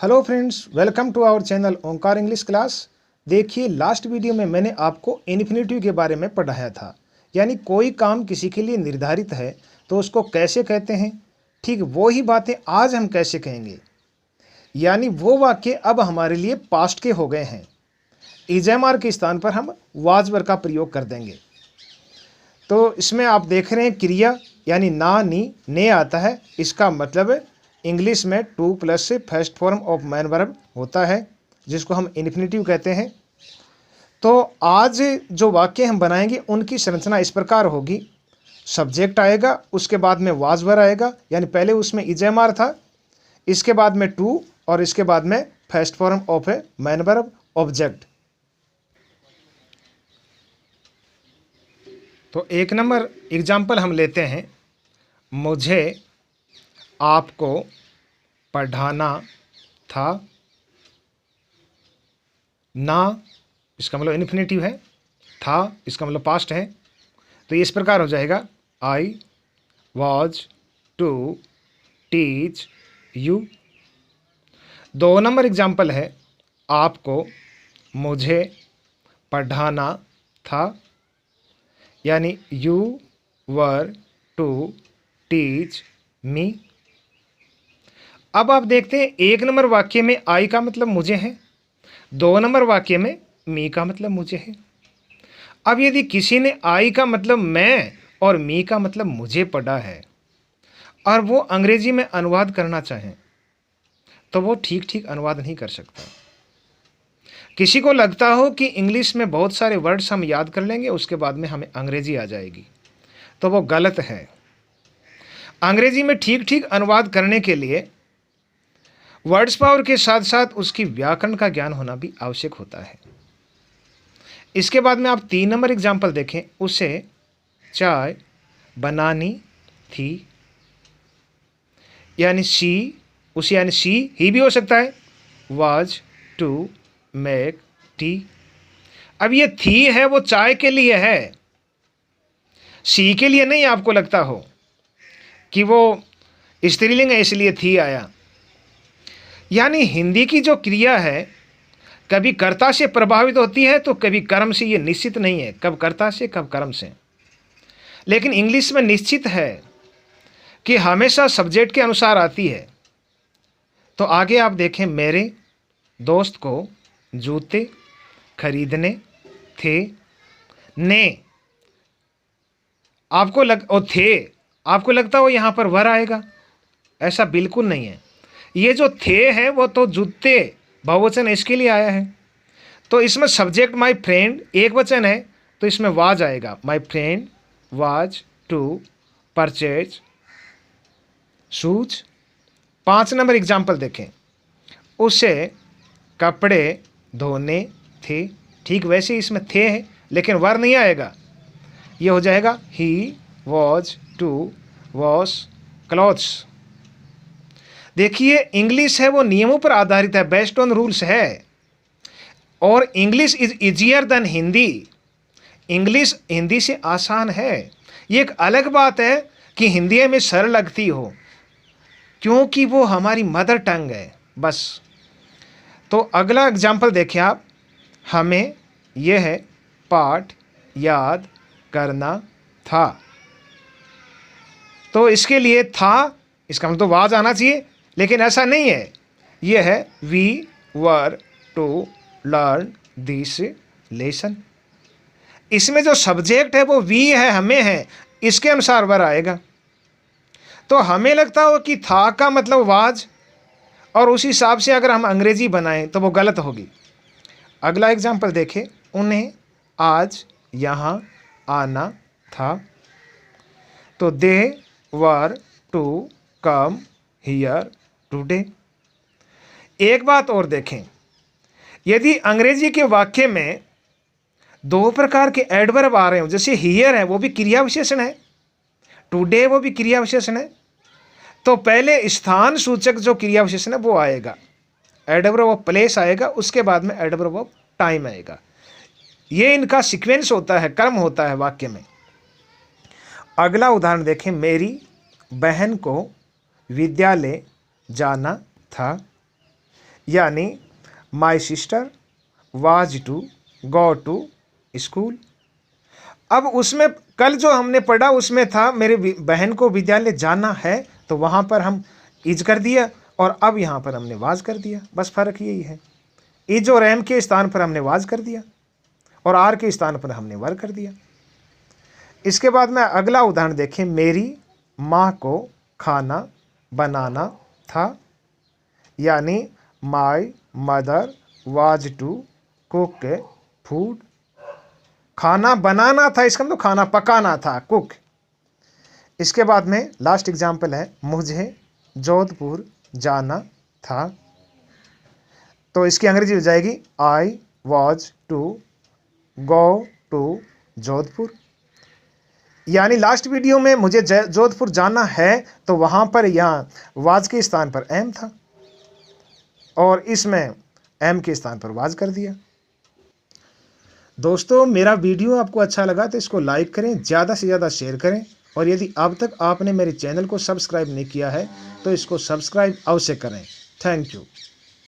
Hello friends, welcome to our channel Omkar English class. देखिए, last video में मैंने आपको इन्फिनेटिव के बारे में पढ़ाया था। यानी कोई काम किसी के लिए निर्धारित है तो उसको कैसे कहते हैं। ठीक वो ही बातें आज हम कैसे कहेंगे। यानी वो वाक्य अब हमारे लिए पास्ट के हो गए हैं। इजएमआर के स्थान पर हम वाज वर का प्रयोग कर देंगे। तो इसमें आप देख रहे हैं क्रिया यानी ना नी ने आता है। इसका मतलब इंग्लिश में टू प्लस से first form of man verb होता है, जिसको हम इन्फिनेटिव कहते हैं। तो आज जो वाक्य हम बनाएंगे उनकी संरचना इस प्रकार होगी। सब्जेक्ट आएगा, उसके बाद में वाज वर आएगा, यानी पहले उसमें इजएमआर था, इसके बाद में टू और इसके बाद में first form of a man verb object. तो एक नंबर एग्जाम्पल हम लेते हैं, मुझे आपको पढ़ाना था। ना इसका मतलब इन्फिनेटिव है, था इसका मतलब पास्ट है। तो ये इस प्रकार हो जाएगा, I was to teach you. 2 number example है, आपको मुझे पढ़ाना था, यानी you were to teach me. अब आप देखते हैं 1 नंबर वाक्य में आई का मतलब मुझे है, 2 नंबर वाक्य में मी का मतलब मुझे है। अब यदि किसी ने आई का मतलब मैं और मी का मतलब मुझे पढ़ा है और वो अंग्रेजी में अनुवाद करना चाहें तो वो ठीक ठीक अनुवाद नहीं कर सकता। किसी को लगता हो कि इंग्लिश में बहुत सारे वर्ड्स हम याद कर लेंगे, उसके बाद में हमें अंग्रेजी आ जाएगी, तो वो गलत है। अंग्रेजी में ठीक ठीक अनुवाद करने के लिए वर्ड्स पावर के साथ साथ उसकी व्याकरण का ज्ञान होना भी आवश्यक होता है। इसके बाद में आप 3 नंबर एग्जाम्पल देखें, उसे चाय बनानी थी, यानी शी, उसे यानी शी ही भी हो सकता है, वाज टू मेक टी। अब ये थी है वो चाय के लिए है, शी के लिए नहीं। आपको लगता हो कि वो स्त्रीलिंग है इसलिए थी आया। यानी हिंदी की जो क्रिया है कभी कर्ता से प्रभावित होती है तो कभी कर्म से। ये निश्चित नहीं है कब कर्ता से कब कर्म से, लेकिन इंग्लिश में निश्चित है कि हमेशा सब्जेक्ट के अनुसार आती है। तो आगे आप देखें, मेरे दोस्त को जूते खरीदने थे। ने आपको आपको लगता हो यहाँ पर वर आएगा, ऐसा बिल्कुल नहीं है। ये जो थे है वो तो जूते बहुवचन इसके लिए आया है। तो इसमें सब्जेक्ट माय फ्रेंड एक वचन है, तो इसमें वाज आएगा, my friend was to purchase shoes. 5 number example देखें, उसे कपड़े धोने थे। ठीक वैसे ही इसमें थे है लेकिन वर नहीं आएगा, ये हो जाएगा he was to wash clothes. देखिए, इंग्लिश है वो नियमों पर आधारित है, बेस्ड ऑन रूल्स है, और English is easier than Hindi. English Hindi से आसान है। ये एक अलग बात है कि हिंदी में सरल लगती हो, क्योंकि वो हमारी मदर टंग है बस। तो अगला एग्जाम्पल देखें आप, हमें यह पाठ याद करना था। तो इसके लिए था इसका मतलब वाज आना चाहिए, लेकिन ऐसा नहीं है। यह है we were to learn this lesson. इसमें जो सब्जेक्ट है वो वी है, हमें है, इसके अनुसार वर आएगा। तो हमें लगता हो कि था का मतलब वाज, और उस हिसाब से अगर हम अंग्रेजी बनाएं तो वो गलत होगी। अगला एग्जाम्पल देखें, उन्हें आज यहाँ आना था। तो दे वर टू कम हियर टुडे। एक बात और देखें, यदि अंग्रेजी के वाक्य में 2 प्रकार के एडवर्ब आ रहे हो, जैसे हियर है वो भी क्रिया विशेषण है, टुडे वो भी क्रिया विशेषण है, तो पहले स्थान सूचक जो क्रिया विशेषण है वो आएगा, एडवर्ब ऑफ प्लेस आएगा, उसके बाद में एडवर्ब ऑफ टाइम आएगा। ये इनका सीक्वेंस होता है, क्रम होता है वाक्य में। अगला उदाहरण देखें, मेरी बहन को विद्यालय जाना था। यानी my sister was to go to school. अब उसमें कल जो हमने पढ़ा उसमें था मेरे बहन को विद्यालय जाना है, तो वहाँ पर हम इज कर दिया और अब यहाँ पर हमने वाज कर दिया, बस फ़र्क यही है। इज और एम के स्थान पर हमने वाज कर दिया और आर के स्थान पर हमने वर कर दिया। इसके बाद में अगला उदाहरण देखें, मेरी माँ को खाना बनाना था, यानी my mother was to cook food. खाना बनाना था, इसका मतलब खाना पकाना था, कुक। इसके बाद में लास्ट एग्जाम्पल है, मुझे जोधपुर जाना था, तो इसकी अंग्रेजी हो जाएगी I was to go to Jodhpur. यानी लास्ट वीडियो में मुझे जोधपुर जाना है, तो वहाँ पर यहाँ वाज के स्थान पर एम था और इसमें एम के स्थान पर वाज कर दिया। दोस्तों, मेरा वीडियो आपको अच्छा लगा तो इसको लाइक करें, ज़्यादा से ज़्यादा शेयर करें और यदि अब तक आपने मेरे चैनल को सब्सक्राइब नहीं किया है तो इसको सब्सक्राइब अवश्य करें। Thank you.